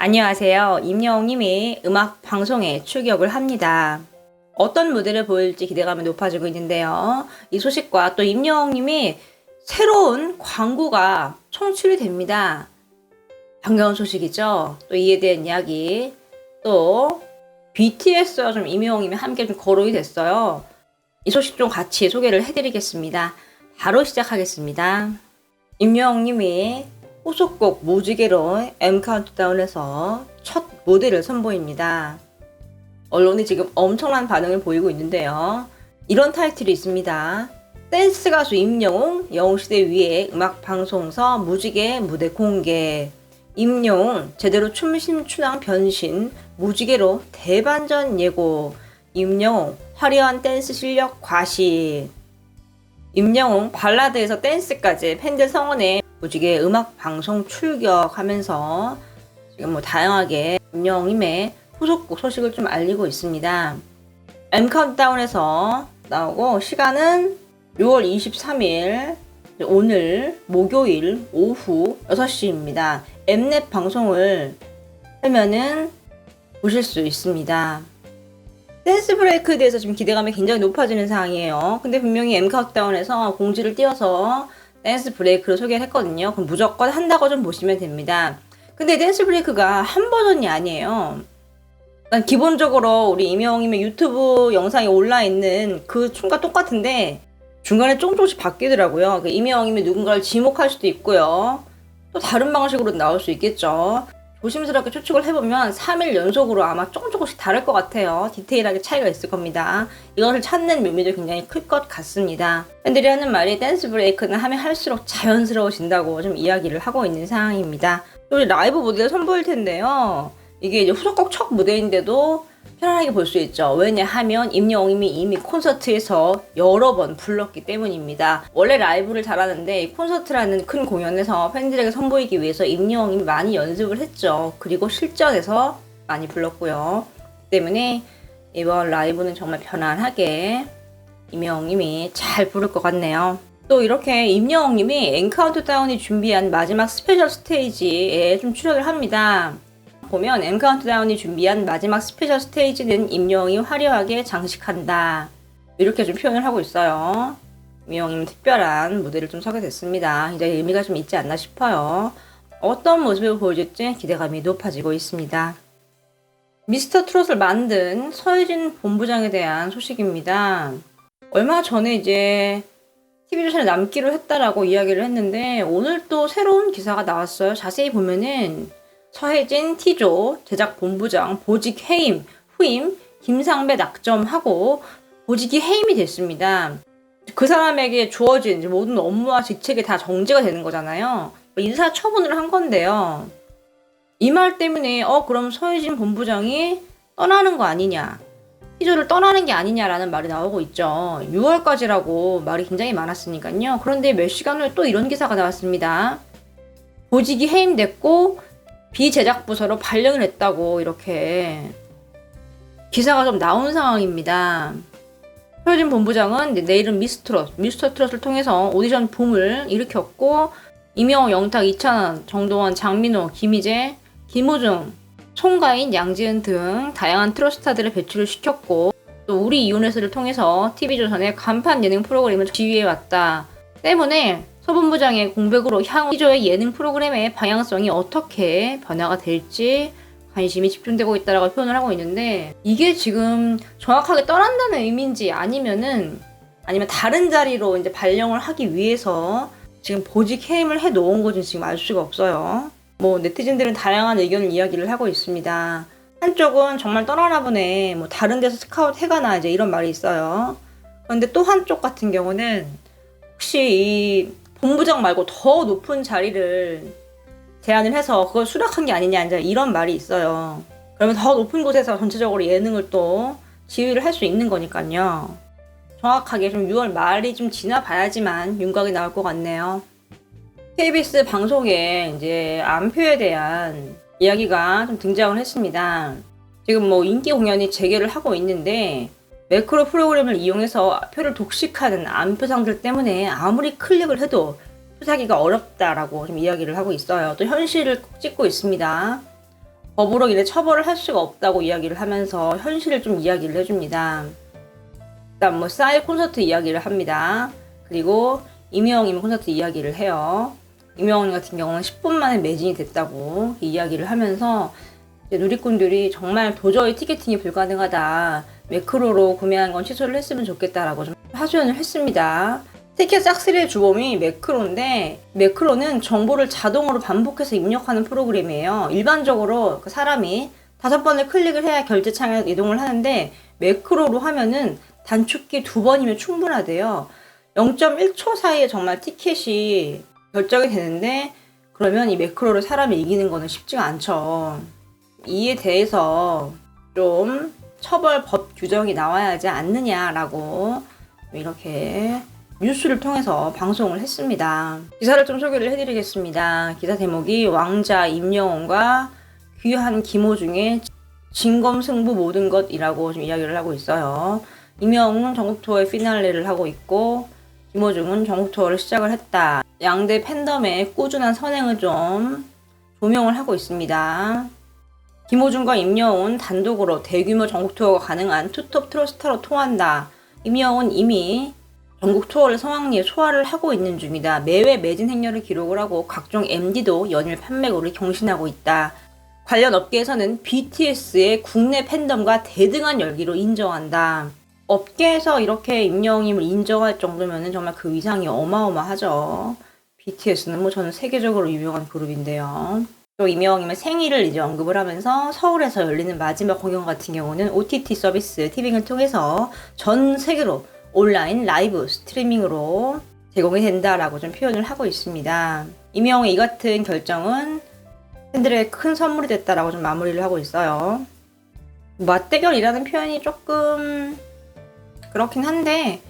안녕하세요. 임영웅님이 음악 방송에 출격을 합니다. 어떤 무대를 보일지 기대감이 높아지고 있는데요. 이 소식과 또 임영웅님이 새로운 광고가 청출이 됩니다. 반가운 소식이죠. 또 이에 대한 이야기, 또 BTS와 좀 임영웅님이 함께 좀 거론이 됐어요. 이 소식 좀 같이 소개를 해드리겠습니다. 바로 시작하겠습니다. 임영웅님이 후속곡 무지개로 M카운트다운에서 첫 무대를 선보입니다. 언론이 지금 엄청난 반응을 보이고 있는데요. 이런 타이틀이 있습니다. 댄스 가수 임영웅, 영웅시대 위에 음악방송서 무지개 무대 공개. 임영웅 제대로 춤심춘왕 변신, 무지개로 대반전 예고. 임영웅 화려한 댄스 실력 과시. 임영웅 발라드에서 댄스까지 팬들 성원에 무지개 음악 방송 출격하면서 지금 뭐 다양하게 임영웅님의 후속곡 소식을 좀 알리고 있습니다. M카운트다운에서 나오고 시간은 6월 23일 오늘 목요일 오후 6시입니다. Mnet 방송을 하면은 보실 수 있습니다. 댄스 브레이크에 대해서 지금 기대감이 굉장히 높아지는 상황이에요. 근데 분명히 M카운트다운에서 공지를 띄워서 댄스 브레이크를 소개를 했거든요. 그럼 무조건 한다고 좀 보시면 됩니다. 근데 댄스 브레이크가 한 버전이 아니에요. 기본적으로 우리 임영웅님의 유튜브 영상에 올라있는 그 춤과 똑같은데 중간에 조금씩 바뀌더라고요. 임영웅님이 누군가를 지목할 수도 있고요. 또 다른 방식으로 나올 수 있겠죠. 조심스럽게 추측을 해보면 3일 연속으로 아마 조금씩 다를 것 같아요. 디테일하게 차이가 있을 겁니다. 이것을 찾는 묘미도 굉장히 클 것 같습니다. 팬들이 하는 말이 댄스 브레이크는 하면 할수록 자연스러워진다고 좀 이야기를 하고 있는 상황입니다. 또 라이브 무대를 선보일 텐데요. 이게 이제 후속곡 첫 무대인데도 편안하게 볼 수 있죠. 왜냐하면 임영웅님이 이미 콘서트에서 여러 번 불렀기 때문입니다. 원래 라이브를 잘하는데 콘서트라는 큰 공연에서 팬들에게 선보이기 위해서 임영웅님이 많이 연습을 했죠. 그리고 실전에서 많이 불렀고요. 때문에 이번 라이브는 정말 편안하게 임영웅님이 잘 부를 것 같네요. 또 이렇게 임영웅님이 M카운트다운이 준비한 마지막 스페셜 스테이지에 좀 출연을 합니다. 보면 M카운트다운이 준비한 마지막 스페셜 스테이지는 임영웅이 화려하게 장식한다. 이렇게 좀 표현을 하고 있어요. 임영웅님 특별한 무대를 좀 서게 됐습니다. 굉장히 의미가 좀 있지 않나 싶어요. 어떤 모습을 보여줄지 기대감이 높아지고 있습니다. 미스터 트롯을 만든 서혜진 본부장에 대한 소식입니다. 얼마 전에 이제 TV조선에 남기로 했다라고 이야기를 했는데 오늘 또 새로운 기사가 나왔어요. 자세히 보면은 서혜진 T조 제작 본부장 보직 해임, 후임 김상배 낙점하고 보직이 해임이 됐습니다. 그 사람에게 주어진 모든 업무와 직책이 다 정지가 되는 거잖아요. 인사 처분을 한 건데요. 이 말 때문에 그럼 서혜진 본부장이 떠나는 거 아니냐, T조를 떠나는 게 아니냐라는 말이 나오고 있죠. 6월까지라고 말이 굉장히 많았으니까요. 그런데 몇 시간 후에 또 이런 기사가 나왔습니다. 보직이 해임됐고 비제작 부서로 발령을 했다고 이렇게 기사가 좀 나온 상황입니다. 서혜진 본부장은 내일은 미스터 트롯을 통해서 오디션 붐을 일으켰고 임영웅, 영탁, 이찬원, 정동원, 장민호, 김희재, 김호중, 송가인, 양지은 등 다양한 트롯 스타들을 배출을 시켰고 또 우리 이혼해서를 통해서 TV조선의 간판 예능 프로그램을 지휘해왔다 때문에 서 본부장의 공백으로 향후 T조의 예능 프로그램의 방향성이 어떻게 변화가 될지 관심이 집중되고 있다라고 표현을 하고 있는데 이게 지금 정확하게 떠난다는 의미인지 아니면 다른 자리로 이제 발령을 하기 위해서 지금 보직 해임을 해 놓은 건지 지금 알 수가 없어요. 네티즌들은 다양한 의견을 이야기를 하고 있습니다. 한쪽은 정말 떠나나 보네, 다른 데서 스카우트 해가나 이제 이런 말이 있어요. 그런데 또 한쪽 같은 경우는 혹시 이 본부장 말고 더 높은 자리를 제안을 해서 그걸 수락한 게 아니냐 이제 이런 말이 있어요. 그러면 더 높은 곳에서 전체적으로 예능을 또 지휘를 할 수 있는 거니까요. 정확하게 좀 6월 말이 좀 지나봐야지만 윤곽이 나올 것 같네요. KBS 방송에 이제 안표에 대한 이야기가 좀 등장을 했습니다. 지금 인기 공연이 재개를 하고 있는데 매크로 프로그램을 이용해서 표를 독식하는 안표상들 때문에 아무리 클릭을 해도 표 사기가 어렵다라고 좀 이야기를 하고 있어요. 또 현실을 찍고 있습니다. 법으로 인해 처벌을 할 수가 없다고 이야기를 하면서 현실을 좀 이야기를 해줍니다. 일단 뭐 싸이 콘서트 이야기를 합니다. 그리고 임영웅 콘서트 이야기를 해요. 임영웅 같은 경우는 10분 만에 매진이 됐다고 이야기를 하면서 누리꾼들이 정말 도저히 티켓팅이 불가능하다. 매크로로 구매한 건 취소를 했으면 좋겠다라고 좀 하소연을 했습니다. 티켓 싹쓸이의 주범이 매크로인데 매크로는 정보를 자동으로 반복해서 입력하는 프로그램이에요. 일반적으로 그 사람이 5번을 클릭을 해야 결제창에 이동을 하는데 매크로로 하면은 단축키 2번이면 충분하대요. 0.1초 사이에 정말 티켓이 결정이 되는데 그러면 이 매크로를 사람이 이기는 거는 쉽지가 않죠. 이에 대해서 좀 처벌법 규정이 나와야 하지 않느냐라고 이렇게 뉴스를 통해서 방송을 했습니다. 기사를 좀 소개를 해드리겠습니다. 기사 제목이 왕자 임영웅과 귀한 김호중의 진검승부 모든 것이라고 좀 이야기를 하고 있어요. 임영웅은 전국 투어의 피날레를 하고 있고 김호중은 전국 투어를 시작을 했다. 양대 팬덤의 꾸준한 선행을 좀 조명을 하고 있습니다. 김호중과 임영웅은 단독으로 대규모 전국 투어가 가능한 투톱 트로스타로 통한다. 임영웅은 이미 전국 투어를 성황리에 소화를 하고 있는 중이다. 매회 매진 행렬을 기록을 하고 각종 MD도 연일 판매고를 경신하고 있다. 관련 업계에서는 BTS의 국내 팬덤과 대등한 열기로 인정한다. 업계에서 이렇게 임영웅님을 인정할 정도면 정말 그 위상이 어마어마하죠. BTS는 뭐 저는 세계적으로 유명한 그룹인데요. 또 임영웅님의 생일을 이제 언급을 하면서 서울에서 열리는 마지막 공연 같은 경우는 OTT 서비스 티빙을 통해서 전 세계로 온라인 라이브 스트리밍으로 제공이 된다라고 좀 표현을 하고 있습니다. 임영웅의 이 같은 결정은 팬들에게 큰 선물이 됐다라고 좀 마무리를 하고 있어요. 맞대결이라는 표현이 조금 그렇긴 한데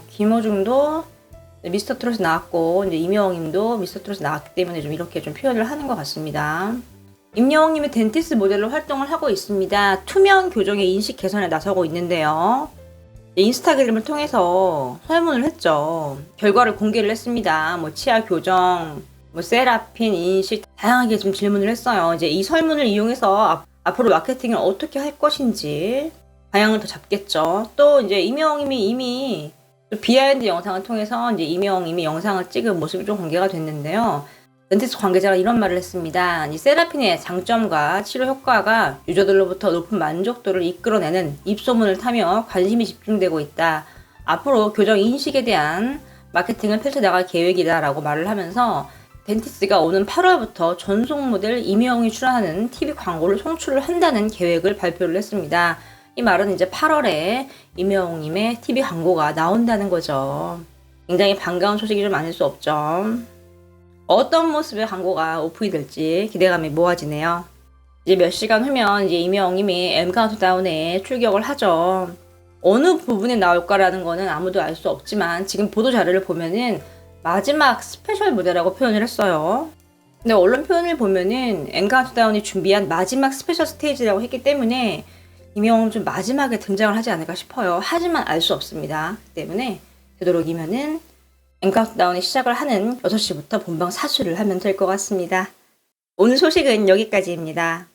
김호중도 미스터 트롯에 나왔고 이제 임영웅님도 미스터 트롯에 나왔기 때문에 좀 이렇게 좀 표현을 하는 것 같습니다. 임영웅님이 덴티스 모델로 활동을 하고 있습니다. 투명 교정의 인식 개선에 나서고 있는데요. 인스타그램을 통해서 설문을 했죠. 결과를 공개를 했습니다. 뭐 치아 교정, 뭐 세라핀, 인식 다양하게 좀 질문을 했어요. 이제 이 설문을 이용해서 앞으로 마케팅을 어떻게 할 것인지 방향을 더 잡겠죠. 또 이제 임영웅님이 이미 비하인드 영상을 통해서 이제 임영웅님이 영상을 찍은 모습이 좀 공개가 됐는데요. 덴티스트 관계자가 이런 말을 했습니다. 이 세라핀의 장점과 치료 효과가 유저들로부터 높은 만족도를 이끌어내는 입소문을 타며 관심이 집중되고 있다. 앞으로 교정 인식에 대한 마케팅을 펼쳐나갈 계획이다라고 말을 하면서 덴티스트가 오는 8월부터 전속 모델 임영웅이 출연하는 TV 광고를 송출을 한다는 계획을 발표를 했습니다. 이 말은 이제 8월에 임영웅님의 TV 광고가 나온다는 거죠. 굉장히 반가운 소식이 좀 아닐 수 없죠. 어떤 모습의 광고가 오픈이 될지 기대감이 모아지네요. 이제 몇 시간 후면 이제 임영웅님이 M카운트다운에 출격을 하죠. 어느 부분에 나올까라는 거는 아무도 알 수 없지만 지금 보도 자료를 보면은 마지막 스페셜 무대라고 표현을 했어요. 근데 언론 표현을 보면은 M카운트다운이 준비한 마지막 스페셜 스테이지라고 했기 때문에 임영웅은 좀 마지막에 등장을 하지 않을까 싶어요. 하지만 알 수 없습니다. 때문에 되도록이면은 M카운트다운이 시작을 하는 6시부터 본방 사수를 하면 될 것 같습니다. 오늘 소식은 여기까지입니다.